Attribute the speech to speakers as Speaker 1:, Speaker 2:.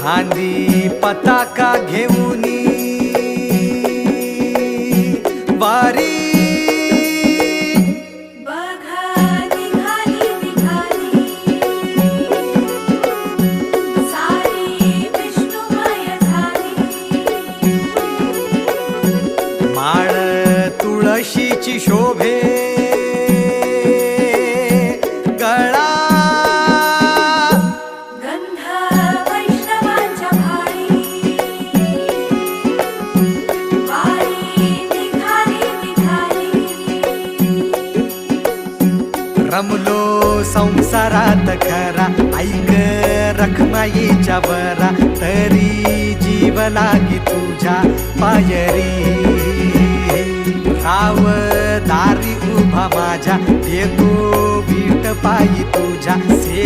Speaker 1: खांदी पताका घेऊनी वारी
Speaker 2: बघा निघाली निघाली सारी विष्णुमय झाली
Speaker 1: माळ तुळशीची शोभे गळा
Speaker 2: गंध वैष्णवांच्या भाळी वारी निघाली निघाली
Speaker 1: रमलो संसारात खरा ऐक रखमाईच्या बरा तरी जीव लागी तुझ्या पायरी राव दारी उभा माझ्या येतो वीट पायी तुझ्या